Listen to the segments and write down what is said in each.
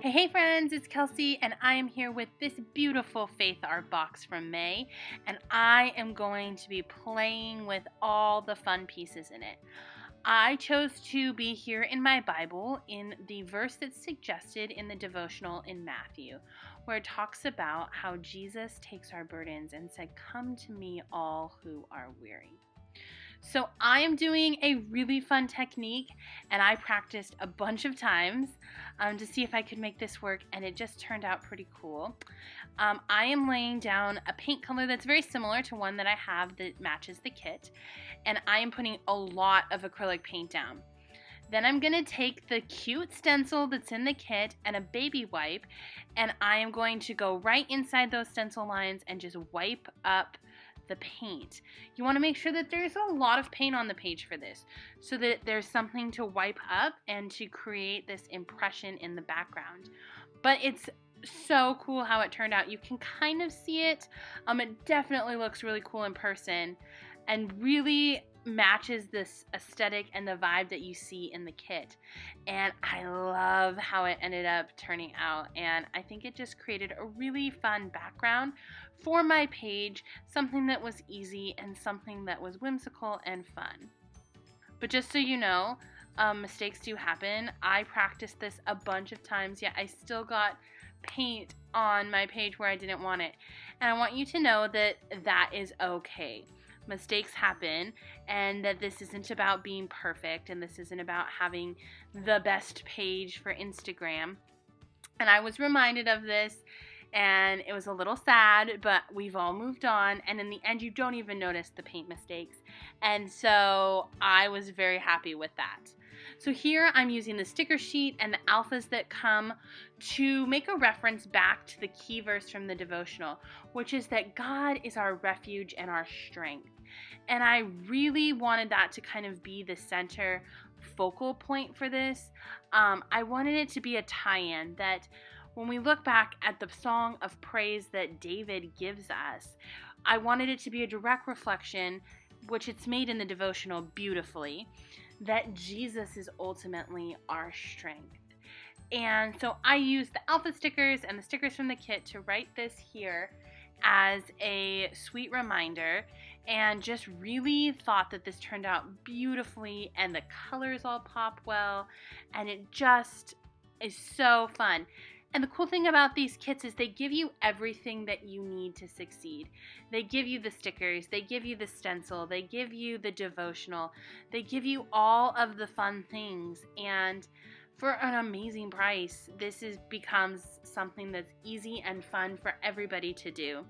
Hey friends, it's Kelsey and I am here with this beautiful faith art box from May, and I am going to be playing with all the fun pieces in it. I chose to be here in my Bible in the verse that's suggested in the devotional in Matthew, where it talks about how Jesus takes our burdens and said, "Come to me all who are weary." So I am doing a really fun technique, and I practiced a bunch of times to see if I could make this work, and it just turned out pretty cool. I am laying down a paint color that's very similar to one that I have that matches the kit, and I am putting a lot of acrylic paint down. Then I'm going to take the cute stencil that's in the kit and a baby wipe, and I am going to go right inside those stencil lines and just wipe up the paint. You want to make sure that there's a lot of paint on the page for this, so that there's something to wipe up and to create this impression in the background. But it's so cool how it turned out. You can kind of see it. It definitely looks really cool in person and really matches this aesthetic and the vibe that you see in the kit. And I love how it ended up turning out, and I think it just created a really fun background for my page, something that was easy and something that was whimsical and fun. But just so you know, mistakes do happen. I practiced this a bunch of times, yet I still got paint on my page where I didn't want it. And I want you to know that that is okay. Mistakes happen, and that this isn't about being perfect, and this isn't about having the best page for Instagram. And I was reminded of this, and it was a little sad, but we've all moved on, and in the end you don't even notice the paint mistakes. And so I was very happy with that. So here I'm using the sticker sheet and the alphas that come to make a reference back to the key verse from the devotional, which is that God is our refuge and our strength. And I really wanted that to kind of be the center focal point for this. I wanted it to be a tie-in, that when we look back at the song of praise that David gives us, I wanted it to be a direct reflection, which it's made in the devotional beautifully, that Jesus is ultimately our strength. And so I used the alpha stickers and the stickers from the kit to write this here as a sweet reminder, and just really thought that this turned out beautifully, and the colors all pop well, and it just is so fun. And the cool thing about these kits is they give you everything that you need to succeed. They give you the stickers, they give you the stencil, they give you the devotional, they give you all of the fun things, and for an amazing price, this becomes something that's easy and fun for everybody to do.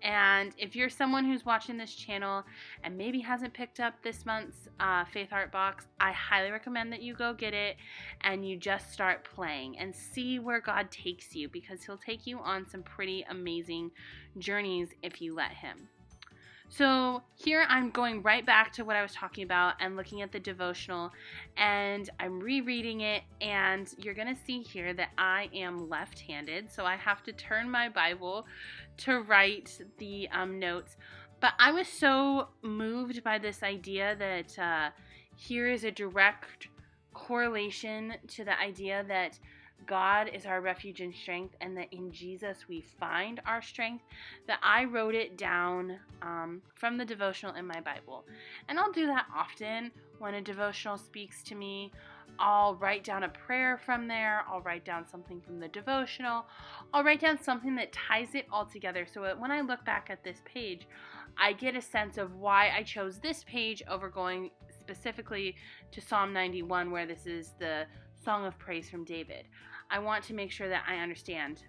And if you're someone who's watching this channel and maybe hasn't picked up this month's Faith Art Box, I highly recommend that you go get it and you just start playing and see where God takes you, because He'll take you on some pretty amazing journeys if you let Him. So here I'm going right back to what I was talking about and looking at the devotional, and I'm rereading it, and you're going to see here that I am left-handed, so I have to turn my Bible to write the notes. But I was so moved by this idea that here is a direct correlation to the idea that God is our refuge and strength, and that in Jesus we find our strength, that I wrote it down from the devotional in my Bible. And I'll do that often when a devotional speaks to me. I'll write down a prayer from there, I'll write down something from the devotional, I'll write down something that ties it all together, so that when I look back at this page, I get a sense of why I chose this page over going specifically to Psalm 91, where this is the song of praise from David. I want to make sure that I understand.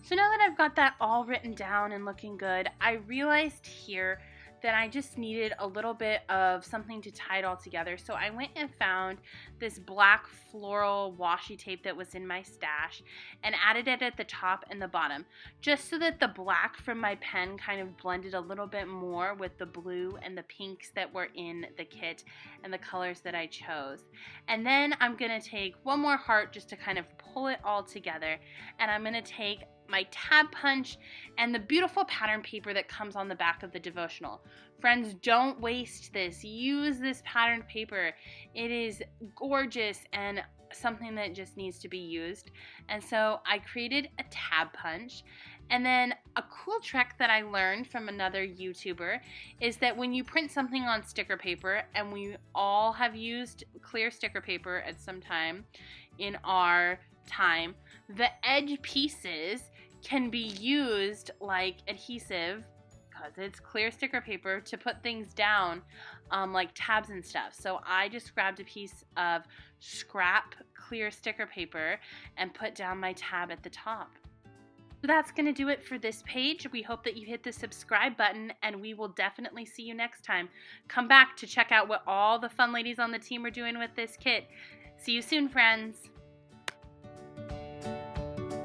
So now that I've got that all written down and looking good, I realized here that I just needed a little bit of something to tie it all together. So I went and found this black floral washi tape that was in my stash and added it at the top and the bottom, just so that the black from my pen kind of blended a little bit more with the blue and the pinks that were in the kit and the colors that I chose. And then I'm going to take one more heart just to kind of pull it all together, and I'm going to take my tab punch, and the beautiful pattern paper that comes on the back of the devotional. Friends, don't waste this. Use this patterned paper. It is gorgeous and something that just needs to be used. And so I created a tab punch. And then a cool trick that I learned from another YouTuber is that when you print something on sticker paper, and we all have used clear sticker paper at some time in our time, the edge pieces can be used like adhesive, because it's clear sticker paper, to put things down like tabs and stuff. So I just grabbed a piece of scrap clear sticker paper and put down my tab at the top. So that's going to do it for this page. We hope that you hit the subscribe button, and we will definitely see you next time. Come back to check out what all the fun ladies on the team are doing with this kit. See you soon, friends.